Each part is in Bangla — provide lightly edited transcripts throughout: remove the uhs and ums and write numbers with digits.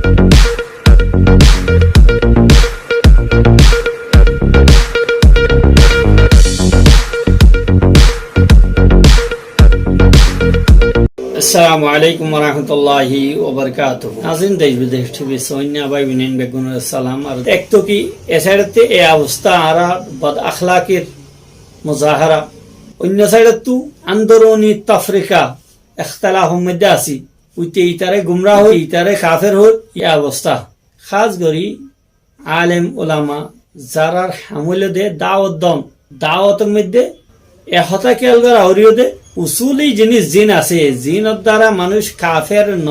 আসসালামু আলাইকুম ওয়া রাহমাতুল্লাহি ওয়া বারাকাতুহু। নাযিন দেশ বিদেশ টিভি সৈন্য ভাই বিনেন বেগুন সালাম। আর এক তো কি এসাইডতে এই অবস্থা আরা বদ আখলাকের মুজাহারা, অন্য সাইডত আন্দরুনি তাফরিকা ইখতিলাফের মধ্যে আছি, উইতে ইতারে গুমরাহ হই, ইতারে কাফের হই। এই অবস্থা খাস করি আলেম উলামা যারার হামলে দে দাওয়াতের মধ্যে এহতা খেয়াল করা হরিও দে উসুলি জিনিস জিন আছে, জিনের দ্বারা মানুষ কাফের ন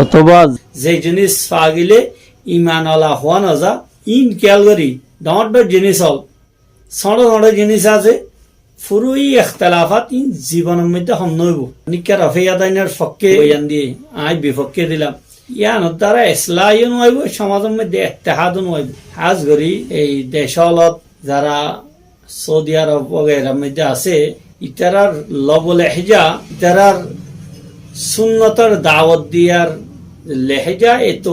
অথবা যে জিনিস পাগিলে ইমান আলা হওয়া না যা ইন খেয়াল করি ডট জিনিস হল ছোট জিনিস আছে ফুরুই এখতলাফাত ইন জীবনের মধ্যে হম নইব নিকা রফিয়াদাইনের পক্ষে বয়ান দিয়ে আই বিপক্ষে দিলাম। ইয়ানোর দ্বারা ইসলাহিও নইব, সমাজের মধ্যে ইত্তেহাদও নইব। হাজ করি এই দেশলত যারা সৌদি আরব বগেরার মধ্যে আছে, ইতারার লবল লেহেজা, ইতারার সুন্নতর দাওয়াত দিয়ার লেহেজা এত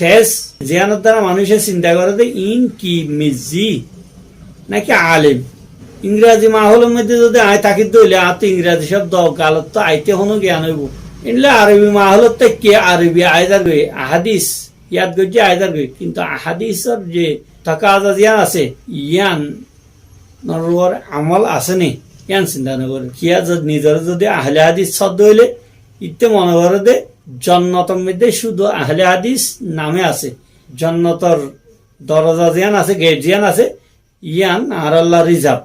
তেজ জিয়ানোর দ্বারা মানুষের চিন্তা করে যে ইন কি মিজি নাকি আলেম। ইংরাজি মাহলের মধ্যে যদি আয় থাকি দইলে আত ইংরাজি শব্দ গালত তো আইতে হনো জ্ঞান হইব। এনলে আরবি মাহলত কে আরবি আয়দার গই আহাদিস ইয়াদ গই আয়দার গই, কিন্তু আহাদিসর যে তাকাজা জিয়ান আছে ইয়ান নরওয়ার আমল আছে নি ইয়ান চিন্তা নকরে। কিয়া নিজের যদি আহলে হাদিস শব্দ হইলে ইতে মনে করে দে জন্নতর মধ্যে শুধু আহলে হাদিস নামে আছে, জন্নতর দরজা জিয়ান আছে, গেট জিয়ান আছে, ইয়ান আর আল্লাহ রিজার্ভ।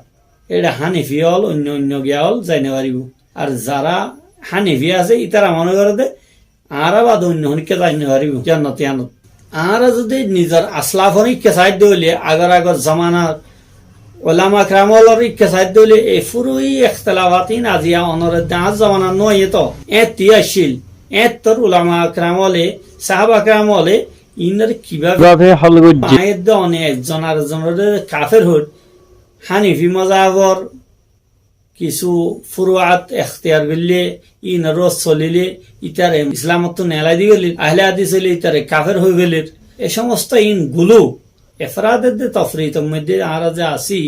এটা হানিফি হল অন্য গিয়া হল যাইতে পারিব। আর যারা হানিফি আছে ইতারা মনে করে দে আরা বাদ অন্য হনিকে যাইতে পারিব জান্নাত ইয়ানত। আর যদি নিজের আসলাফ হনিকে সাহায্য হইলে আগর জমানার ওলামা ক্রামলর ইচ্ছা সাহায্য হইলে এই ফুরুই ইখতিলাফাতিন আজিয়া অনরের দাঁত জমানা নয় তো তিয়াশীল তোর ওলামা ক্রামলে সাহাবা ক্রামলে ইনার কিভাবে হল অনেক একজন আর একজনের কাফের হল। হানিফি মজাবর কিছু ফুরুয়াত এখতিয়ার করলে ইনার রোজ চলিলে ইতারে ইসলামত তো নেলাই দি গেলি, আহলে হাদিস হইলে ইতারে কাফের হয়ে গেলে। এ সমস্ত ইন গুলো এফরাদের দে তফরিতের মধ্যে আরা যে আসি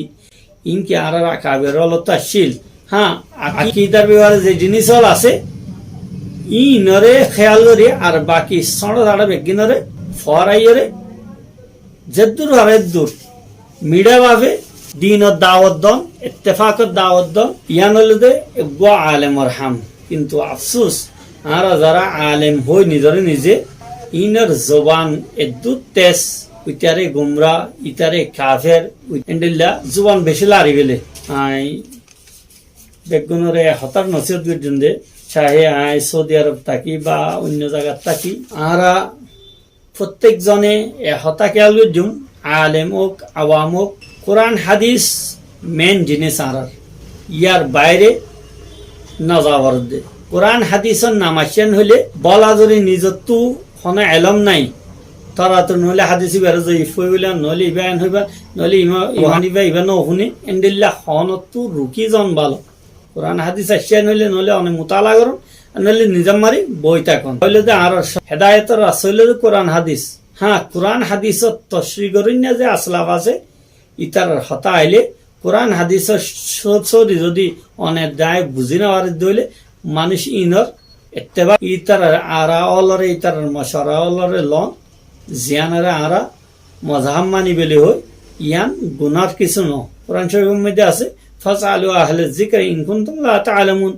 ইনকে আরা কাবের হলত আসিল। হ্যাঁ, আকিদার ব্যাপারে যে জিনিস হল আছে ইনরে খেয়াল করি আর বাকি ছোট দাঁড়া বেগিনরে ফরাইরে যেদূর হারে দূর মিডা ভাবে দিনের দাওয়াত দন ইত্তেফাকর দাওয়াত দন ইয়ান হল দে গো আলেমর হাম। কিন্তু আফসুস আরা যারা আলেম হই নিজে ইনর জবান এদুত তেজ ইতারে গুমরা ইতারে কাফের এন্ডিল্লা জুবান বেশি লারি গেলে আই বেগুনরে হতার নসিহত করছেন দে চাহে আই সৌদি আরব থাকি বা অন্য জায়গার থাকি আরা প্রত্যেক জনে হতা খেয়াল করছুন আলেম হোক আওয়াম হোক কোরআন হাদিস মেন জিনিস আর ইয়ার বাইরে না যাওয়ার দে। কোরআন হাদিসের নামাসেন হইলে বলা যদি নিজের তো কোনো এলম নাই তারা তো নইলে হাদিসি বেড়ে যাই ফইলা নইলে ইবান হইবা নইলে ইমানিবা ইবা নহুনে এন্ডিল্লা হনত রুকি জন ভালো কোরআন হাদিস আসিয়া নইলে অনেক মোতালা করুন নইলে নিজাম মারি বই থাকুন হইলে যে আর হেদায়তের আসলে কোরআন হাদিস। হ্যাঁ, কোরআন হাদিসত তশরি করেন না যে আসলাফ আছে ইতার হতা আইলে কোরআন হাদিসের সরি যদি অনেক দায় বুঝি না আর দইলে মানুষ ইনর এত্তেবা ইতার আরা অলরে ইতার মশারা অলরে লন জিয়ানারা আরা মজাহাম মানি বেলে হই ইয়ান গুনার কিছু ন। কোরআন শরীফের মধ্যে আছে ফাসআলু আহলে যিকর ইন কুনতুম লা তা'লামুন,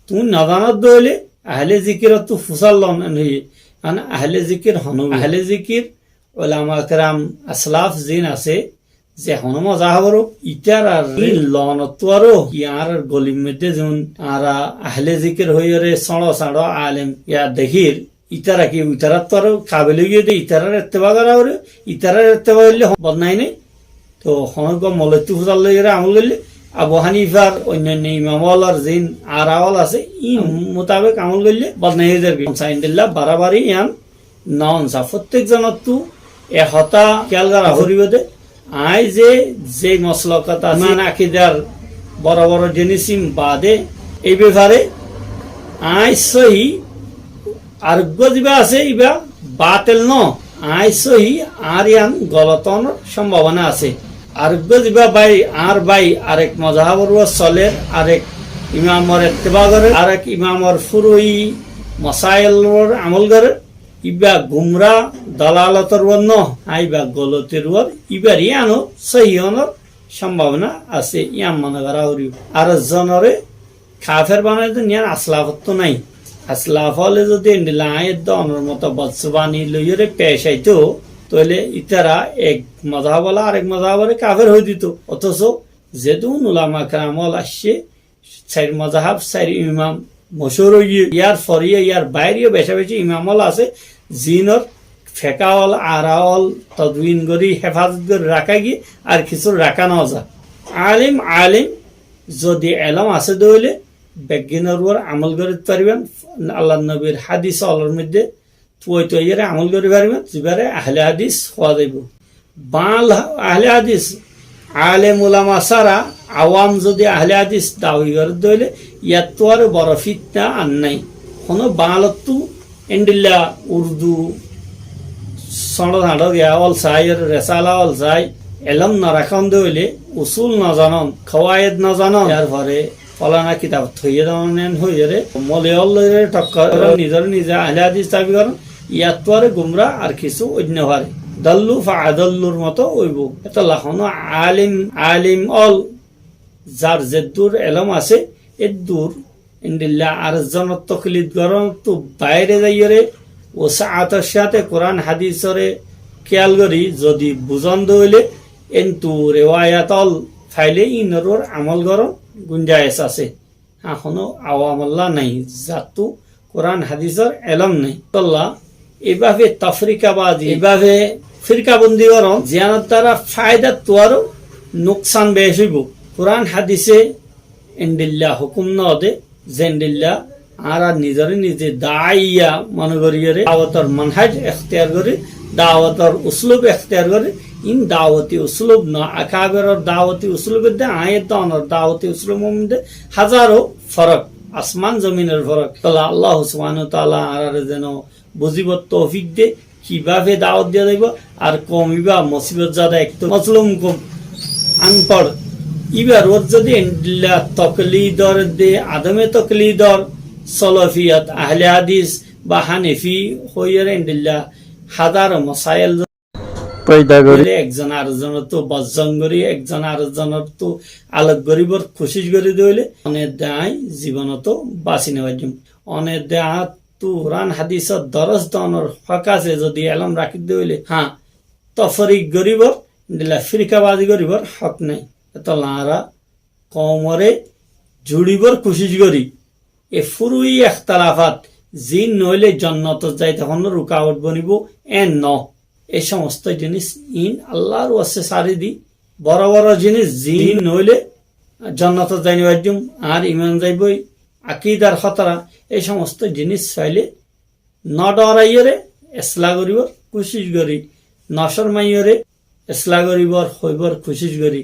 তুমি নাজানত দইলে আহলে যিকিরত তো ফুসাল লন হই আন আহলে যিকির হন। আহলে যিকির উলামা کرام আসলাফ জিন আছে যে হন মজাহাবর ইতার আর লনত আর ইয়ার গলির মধ্যে যেমন আরা আহলে যিকির হইরে সড় আলেম ইয়া দেখির ইতারা কি ইতারা তো আর কাবিল গিয়ে দে ইতারার এত্তেবা করা ওরে ইতারার এত্তেবা হইলে বদনাই নেই তো হনক মলতু ফুজাল লইরে আমল করলে আবু হানিফার অন্যান্য ইমামওয়ালার জিন আরাওয়াল আছে ই মোতাবেক আমল করলে বদনাই হয়ে যাবে। সাইন্দিল্লাহ বারাবারই ইয়ান নন সা প্রত্যেক জনত তু এ হতা খেয়াল করা হরিব দে আই যে মসলকত আছে আকিদার বড় জিনিসিম বাদে এই ব্যাপারে আই সহি আরোগ্য যা আছে ইবা বাতিল ন আই সহি আর ইয়ান গলতন সম্ভাবনা আছে আর গজিবা বাই আর বাই আরেক মজাহাবর চলের আরেক ইমামর ইত্তেবা করে আরেক ইমামর ফুরুই মসাইলর আমল করে ইবা গুমরা দলালতর ন আইবা গলতের ইবার ইয়ানো সহিয়নর সম্ভাবনা আছে ইয়ান মনে করা হরিও আর জনরে কাফের বানাই তো নিয়ার আসলাফত নাই আসলাফ হলে যদি আয়ের দনের মতো বৎসবানি লইরে পেশ আইতো তাহলে ইতারা এক মজাহবলা আরেক মজাহবরে কাফের হয়ে দিত অথচ যেহেতু উলামা কেরামল আসছে চার মজাহাব চার ইমাম মশহুর ইয়ার ফরিয়ে ইয়ার বাইরেও বেশা বেশি ইমামল আছে জিনর ফেকাওয়াল আরাওয়াল তদবিন করি হেফাজত করে রাখা গিয়ে আর কিছু রাখা না যায় আলিম যদি এলম আছে দইলে বেজ্ঞানের উপর আমল করতে পারবেন আল্লাহ নবীর হাদিস আলোর মধ্যে তৈয়ারে আমল করে পারবেন যেবারে আহলে হাদিস হওয়া যাইব বাল আহলে হাদিস আলেম উলামা সারা আওয়াম যদি আহলে হাদিস দাবি করে দইলে ইয়াত তো আর বড় ফিতনা আর নাই কোনো বাংলাতো এন্ডিল্লা উর্দু সড় হাঁড় গিয়াওয়াল চাই রেসালা অল চাই এলম না রাখন দইলে উসুল না জানন খওয়ায়েদ না জানন ইয়ার পরে ফলানা কিতাব থইয়ে দেন হয়ে রে মলিয়ল টক্কর নিজের নিজে আহলে হাদিস দাবি করেন ইয়াত তো আর গুমরা আর কিছু অন্য হারে দাল্লু ফাআদাল্লুর মতো হইব এটা লাখনো আলিম অল যার জেদ্দুর এলম আছে এদ্দুর ইন্দিল্লা আর জনত তকলিদ গরম তো বাইরে যাইরে ও সাআতের সাথে কোরআন হাদিসরে খেয়াল করি যদি বুঝন দইলে এন্তু রেওয়ায়াতল ফাইলে ইনরোর আমল গরম গুঞ্জায়েশ আছে এখনো আওয়ামল্লা নাই যাতু কোরআন হাদিসের এলম নাই আল্লাহ এভাবে তফরিকাবাদী এভাবে ফিরকাবন্দি গরম জিয়ানত দ্বারা ফায়দা তোয়ারও নোকসান বেশ হইব কোরআন হাদিসে এন্ডিল্লা হুকুম ন দে জেন্ডিল্লা আর নিজে দাইয়া মনে করিয়ে দাওয়াতর মানহাজ এখতিয়ার করে দাওয়াতর উসলুব এখতিয়ার করে ইন দাওয়াতি উসলুব ন আকাবের দাওয়াতি উসলুবের দে আয়ের দনর দাওয়াতি উসলুবের মধ্যে হাজারো ফরক আসমান জমিনের ফরক তাহলে আল্লাহ সুবহানাহু ওয়া তাআলা আর যেন বুঝিব তৌফিক দে কিভাবে দাওয়াত দিয়া যাইব আর কমিবা মুসিবত জাদা একটু মজলুম কম আনপড় ইবার ওর যদি এন্ডিল্লা তকলিদর দে আদমে তকলিদর সলফিয়াত আহলে হাদিস বা হানিফি হইয়ার এন্ডিল্লা হাজার মসাইল পয়দা করে একজন আরেকজনের তো বজ্জং করি একজন আরেকজনের তো আলোক গরিবর খুশি করে দিলে অনেক দেয় জীবন তো বাঁচি নেওয়ার জন্য অনেক দেয়া তো কোরআন হাদিসের দরজ দনের হক আছে যদি এলম রাখি দিলে হ্যাঁ তফরিক গরিবর দিলা ফিরকাবাজি গরিবর হক নাই এত লারা কমরে জুড়িবর খুশি করি এ ফুরুই একতালাফাত জিন নইলে জন্নত যাই তখন রুকাওয়াট বনিব এন ন এই সমস্ত জিনিস ইন আল্লাহর ওয়াসে সারি দি বড় বড় জিনিস জিন নইলে জন্নত যাই নিবাজুম আর ইমান যাইবই আকিদার খতরা এই সমস্ত জিনিস চাইলে ন ডরাইয়রে এসলা করিব কোশিশ করি নশর মাইয়রে এসলা করিবর হইবর কোশিশ করি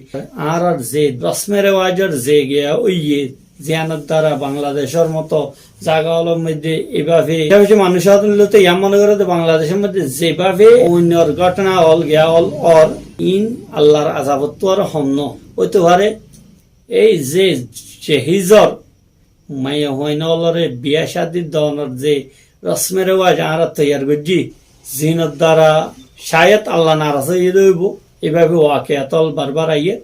আর যে রসমের ওয়াজর যে গিয়া ওইয়ে জিয়ানত দ্বারা বাংলাদেশের মতো জায়গাগুলোর মধ্যে এভাবে মানুষ ইয়া মনে করে বাংলাদেশের মধ্যে যেভাবে অন্যর ঘটনা হল গিয়া হল অর ইন আল্লাহর আজাবত আর হম্ন হইতে পারে এই যে হিজর মাইয়া হইনলরে বিয়া শাদির দনের যে রসমের ওয়াজ আর তৈয়ার করছি জিনত দ্বারা শায়দ আল্লাহ নারাজ হয়ে রইব এভাবে ওয়াকিয়াতল বারবার আইয়ে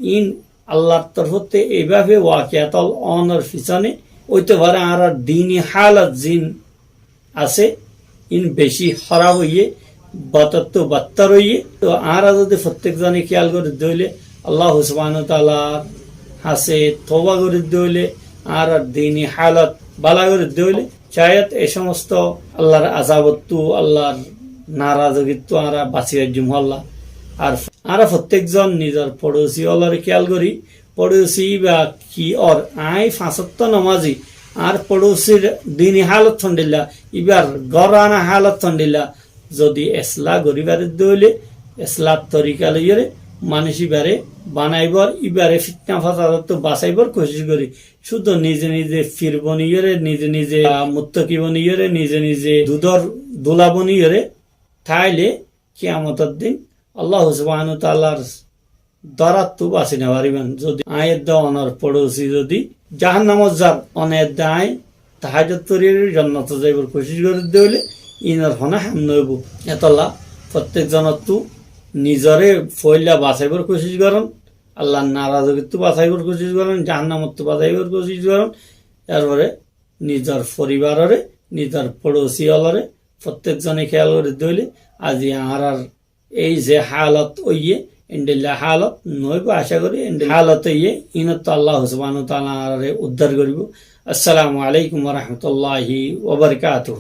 ইন আল্লাহর তরফতে এইভাবে ওয়াকিয়াতল অনর পিছনে ওইতে পারে আর দিনই হালত জিন আছে ইন বেশি খারাপ হইয়ে বাতত্ব বাত্তার হইয়ে তো আর যদি প্রত্যেক জনে খেয়াল করে দইলে আল্লাহ সুবহানাহু ওয়া তাআলা হাসে তওবা করে দইলে আর দিনই হালত বালা করে দইলে চায়াত এই সমস্ত আল্লাহর আযাবত্ব আল্লাহর নারাজগিত্ব আর বাঁচিয়ে জুমহল্লা আর প্রত্যেকজন নিজের পড়োশি অলরে খেয়াল করি পড়োশি বা কি অর আই ফাঁসত্ব নমাজি আর পড়োশির দিনই হালত থন্ডিল্লা ইবার গরানা হালত থন্ডিল্লা যদি এসলা গরিবারে দইলে এসলার তরিকা লইরে মানুষ ইবারে বানাইবর ইবারে ফিতনা ফাসাদ তো বাঁচাইবর কোশিশ করি শুধু নিজে নিজে ফিরব নিয়ে নিজে নিজে মুত্তকি বনিয়ে নিজে নিজে দুধর দোলা বনিয়ে তাইলে কিয়ামতের দিন আল্লাহ সুবহানাহু তাআলার দরাত্তু বাঁচি না পারিবেন যদি আয়ের দেওয়ানোর পড়োশি যদি জাহান্নামত যার অনেক দায় তাহাজত তরির জন্নত যাইবার কোশিশ করে দিলে ইনার হনা হামন হইব এতলা প্রত্যেক জনতু নিজরে ফইলা বাঁচাইবার কোশিশ করেন আল্লাহ নারাজগিত্তু বাঁচাইবার কোশিশ করেন জাহান্নামত বাঁচাইবার কোশিশ করেন এরপরে নিজের পরিবারের নিজের পড়োশি অলরে প্রত্যেক জনে খেয়াল করে দিলে আজি আর এই যে হালত ওইয়ে ইন্ডিল্লা হালত নইব আশা করি হালত ইয়ে ইনত আল্লাহ সুবহানাহু ওয়া তাআলা উদ্ধার করিব। আসসালামু আলাইকুম ওয়া রাহমাতুল্লাহি ওয়া বারাকাতুহু।